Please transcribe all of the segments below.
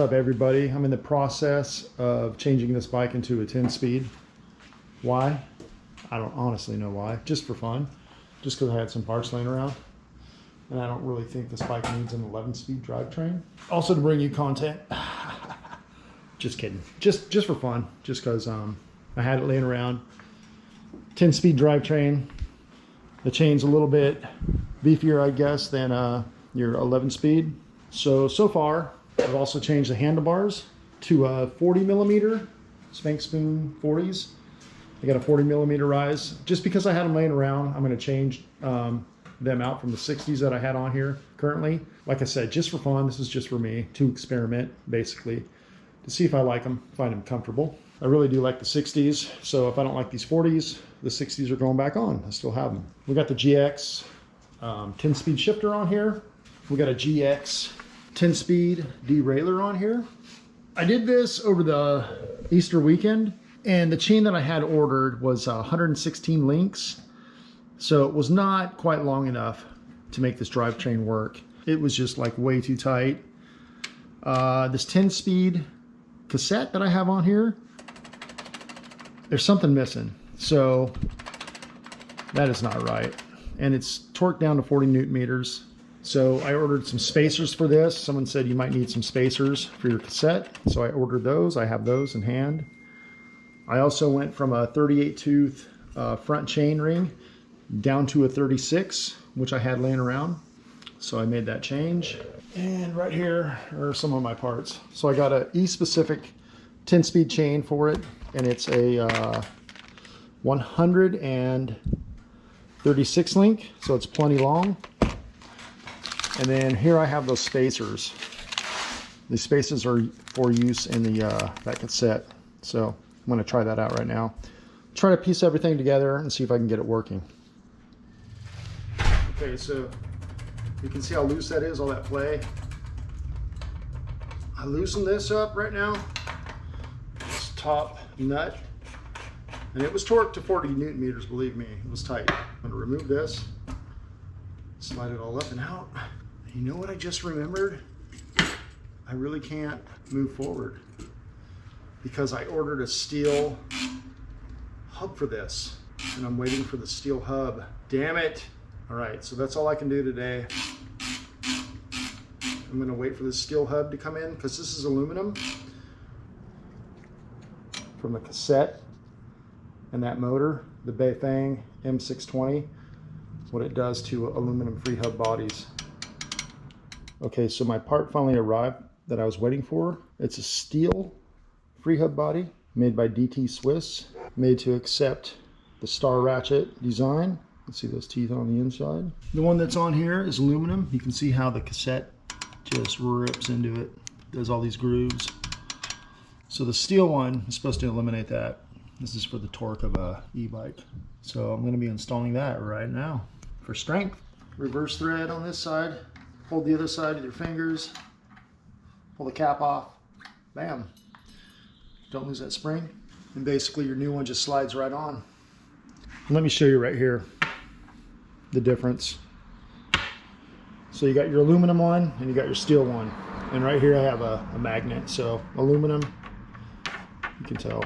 up, everybody? I'm in the process of changing this bike into a 10-speed. Why? I don't honestly know why. Just for fun. Just because I had some parts laying around. And I don't really think this bike needs an 11-speed drivetrain. Also to bring you content. Just kidding. Just for fun. Just because I had it laying around. 10-speed drivetrain. The chain's a little bit beefier, I guess, than your 11-speed. So far, I've also changed the handlebars to 40 millimeter Spank Spoon 40s. I got a 40 millimeter rise. Just because I had them laying around, I'm going to change them out from the 60s that I had on here currently. Like I said, just for fun. This is just for me to experiment, basically, to see if I like them, find them comfortable. I really do like the 60s. So if I don't like these 40s, the 60s are going back on. I still have them. We got the GX 10-speed shifter on here. We got a GX 10-speed derailleur on here. I did this over the Easter weekend, and the chain that I had ordered was 116 links. So it was not quite long enough to make this drivetrain work. It was just like way too tight. This 10-speed cassette that I have on here, there's something missing. So that is not right. And it's torqued down to 40 Newton meters. So I ordered some spacers for this. Someone said you might need some spacers for your cassette. So I ordered those. I have those in hand. I also went from a 38 tooth front chain ring down to a 36, which I had laying around. So I made that change. And right here are some of my parts. So I got a E-specific 10-speed chain for it, and it's a 136 link, so it's plenty long. And then here I have those spacers. These spacers are for use in the that cassette. So I'm going to try that out right now. Try to piece everything together and see if I can get it working. Okay, so you can see how loose that is, all that play. I loosened this up right now. This top nut. And it was torqued to 40 Newton meters, believe me. It was tight. I'm going to remove this. Slide it all up and out. You know what I just remembered? I really can't move forward because I ordered a steel hub for this and I'm waiting for the steel hub. Damn it. All right, so that's all I can do today. I'm gonna wait for the steel hub to come in because this is aluminum from the cassette and that motor, the Bafang M620, what it does to aluminum Freehub bodies. Okay, so my part finally arrived that I was waiting for. It's a steel Freehub body made by DT Swiss, made to accept the star ratchet design. Let's see those teeth on the inside. The one that's on here is aluminum. You can see how the cassette just rips into it. There's all these grooves. So the steel one is supposed to eliminate that. This is for the torque of a e-bike. So I'm going to be installing that right now. For strength, reverse thread on this side. Hold the other side with your fingers. Pull the cap off. Bam. Don't lose that spring. And basically your new one just slides right on. And let me show you right here the difference. So you got your aluminum one and you got your steel one. And right here I have a magnet. So aluminum, you can tell,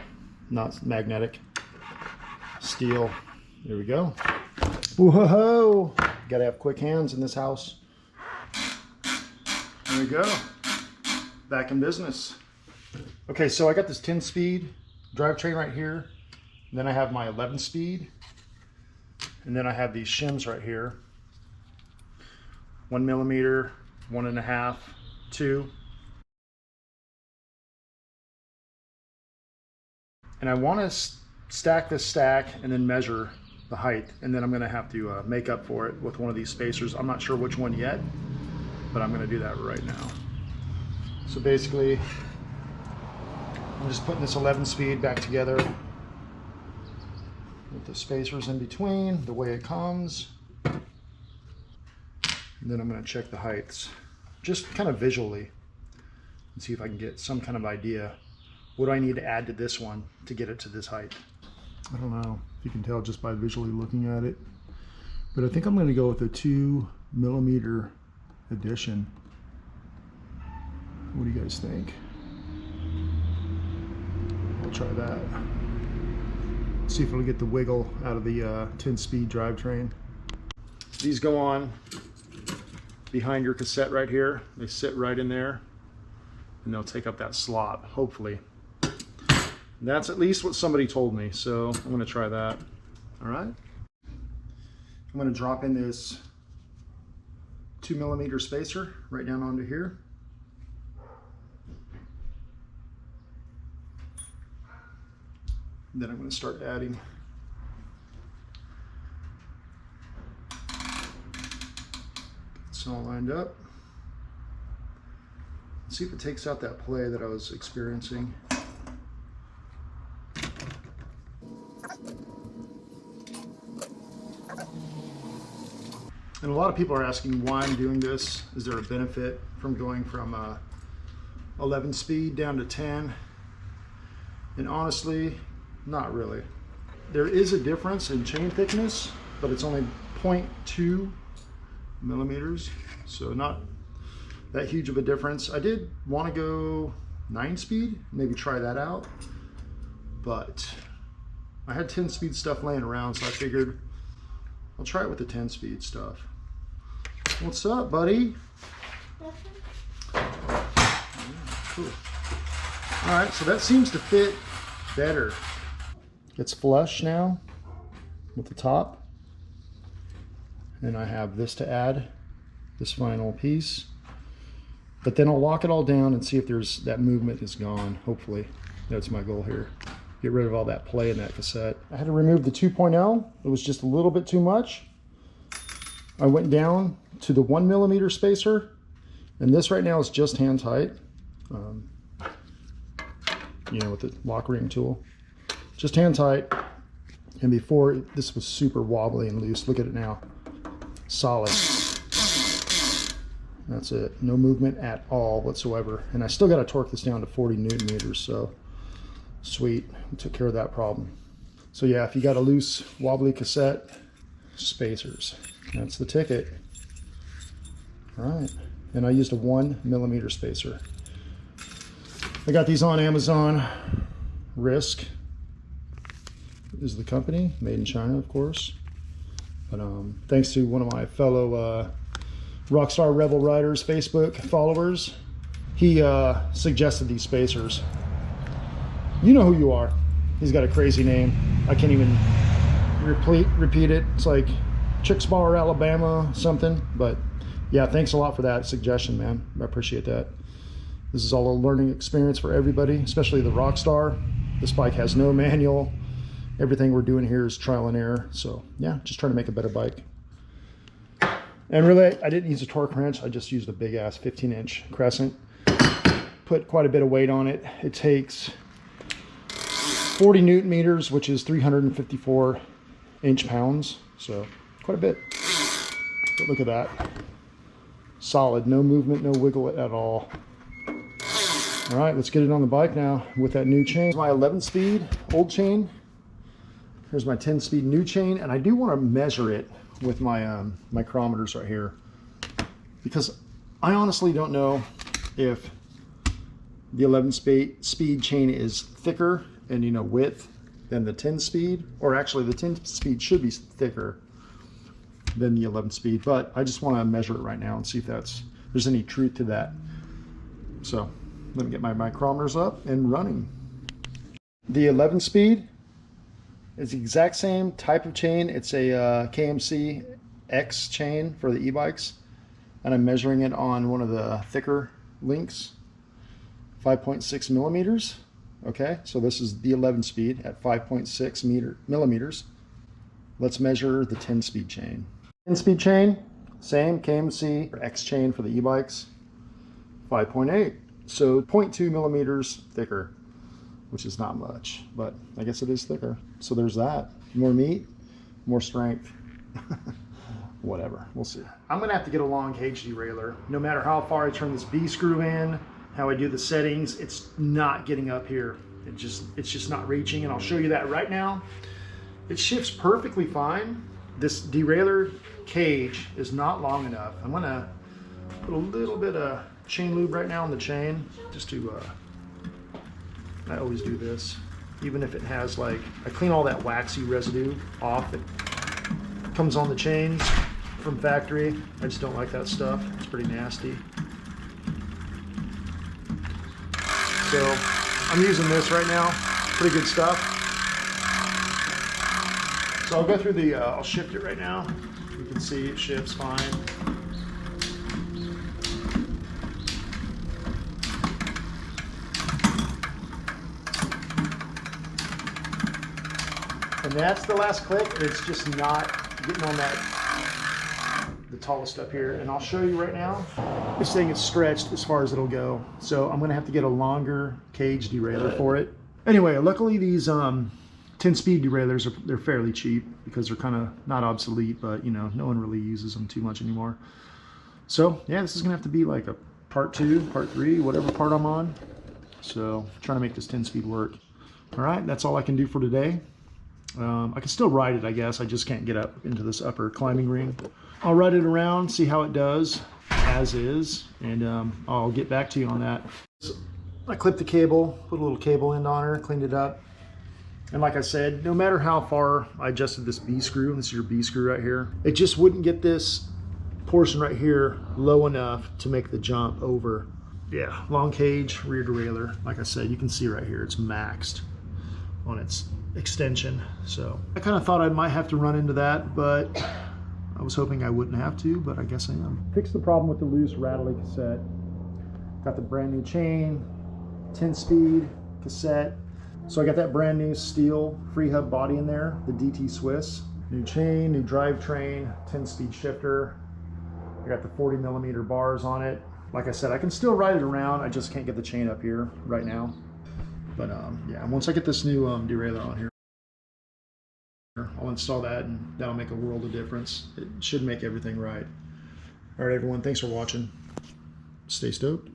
not magnetic. Steel, there we go. Whoa, gotta have quick hands in this house. There we go, back in business. Okay, so I got this 10-speed drivetrain right here. And then I have my 11-speed. And then I have these shims right here. 1 millimeter, 1.5, 2. And I want to stack this stack and then measure the height. And then I'm going to have to make up for it with one of these spacers. I'm not sure which one yet, but I'm going to do that right now. So basically, I'm just putting this 11-speed back together with the spacers in between, the way it comes. And then I'm going to check the heights, just kind of visually, and see if I can get some kind of idea. What do I need to add to this one to get it to this height? I don't know if you can tell just by visually looking at it, but I think I'm going to go with a 2 millimeter addition. What do you guys think? I'll try that. See if it'll get the wiggle out of the 10-speed drivetrain. These go on behind your cassette right here. They sit right in there, and they'll take up that slot, hopefully. That's at least what somebody told me, so I'm gonna try that. All right. I'm gonna drop in this 2mm spacer right down onto here. Then I'm going to start adding. It's all lined up. Let's see if it takes out that play that I was experiencing. And a lot of people are asking why I'm doing this. Is there a benefit from going from 11 speed down to 10? And honestly, not really. There is a difference in chain thickness, but it's only 0.2 millimeters, so not that huge of a difference. I did want to go 9-speed, maybe try that out, but I had 10-speed stuff laying around, so I figured I'll try it with the 10-speed stuff. What's up, buddy? Yeah, cool. All right, so that seems to fit better. It's flush now with the top, and I have this to add, this final piece, but then I'll lock it all down and see if there's that movement is gone. Hopefully that's my goal here, get rid of all that play in that cassette. I had to remove the 2.0. It was just a little bit too much. I went down to the 1mm spacer, and this right now is just hand tight, you know, with the lock ring tool. Just hand tight, and before this was super wobbly and loose. Look at it now, solid. That's it, no movement at all whatsoever. And I still got to torque this down to 40 Newton meters, so sweet, we took care of that problem. So yeah, if you got a loose wobbly cassette, spacers, that's the ticket. All right, and I used a 1mm spacer. I got these on Amazon. Risk is the company, made in China, of course. But thanks to one of my fellow Rockstar Rebel Riders Facebook followers, he suggested these spacers. You know who you are. He's got a crazy name. I can't even repeat it. It's like Chicksbar, Alabama, something. But yeah, thanks a lot for that suggestion, man. I appreciate that. This is all a learning experience for everybody, especially the Rockstar. This bike has no manual. Everything we're doing here is trial and error. So yeah, just trying to make a better bike. And really, I didn't use a torque wrench. I just used a big ass 15-inch crescent. Put quite a bit of weight on it. It takes 40 Newton meters, which is 354 inch-pounds. So quite a bit. But look at that. Solid, no movement, no wiggle at all. All right, let's get it on the bike now with that new chain. My 11-speed old chain. Here's my 10-speed new chain, and I do want to measure it with my micrometers right here, because I honestly don't know if the 11-speed chain is thicker and, you know, width than the 10-speed, or actually the 10-speed should be thicker than the 11-speed, but I just want to measure it right now and see if there's any truth to that. So let me get my micrometers up and running. The 11-speed is the exact same type of chain. It's a KMC X chain for the e-bikes, and I'm measuring it on one of the thicker links, 5.6 millimeters. Okay, so this is the 11-speed at 5.6 millimeters. Let's measure the 10-speed chain. 10-speed chain, same KMC X chain for the e-bikes, 5.8. So 0.2 millimeters thicker, which is not much, but I guess it is thicker. So there's that. More meat, more strength. Whatever, we'll see. I'm gonna have to get a long cage derailleur. No matter how far I turn this B screw in, how I do the settings, it's not getting up here. It's just not reaching, and I'll show you that right now. It shifts perfectly fine. This derailleur cage is not long enough. I'm gonna put a little bit of chain lube right now on the chain, just to, I always do this. even if it has like, I clean all that waxy residue off. It comes on the chains from factory. I just don't like that stuff. It's pretty nasty. So I'm using this right now. Pretty good stuff. So I'll go through the, I'll shift it right now. You can see it shifts fine. And that's the last click. It's just not getting on that, the tallest up here. And I'll show you right now. This thing is stretched as far as it'll go. So I'm gonna have to get a longer cage derailleur for it. Anyway, luckily these 10-speed derailleurs they're fairly cheap because they're kind of not obsolete, but you know, no one really uses them too much anymore. So yeah, this is gonna have to be like a part 2, part 3, whatever part I'm on. So trying to make this 10-speed work. All right, that's all I can do for today. I can still ride it, I guess. I just can't get up into this upper climbing ring. I'll ride it around, see how it does as is, and I'll get back to you on that. So I clipped the cable, put a little cable end on her, cleaned it up. And like I said, no matter how far I adjusted this B screw, this is your B screw right here, it just wouldn't get this portion right here low enough to make the jump over. Yeah, long cage, rear derailleur. Like I said, you can see right here, it's maxed on its extension. So I kind of thought I might have to run into that, but I was hoping I wouldn't have to, but I guess I am. Fixed the problem with the loose rattly cassette. Got the brand new chain, 10-speed cassette. So I got that brand new steel Freehub body in there, the DT Swiss. New chain, new drivetrain, 10-speed shifter. I got the 40mm bars on it. Like I said, I can still ride it around. I just can't get the chain up here right now. But yeah, once I get this new derailleur on here, I'll install that and that'll make a world of difference. It should make everything right. All right, everyone, thanks for watching. Stay stoked.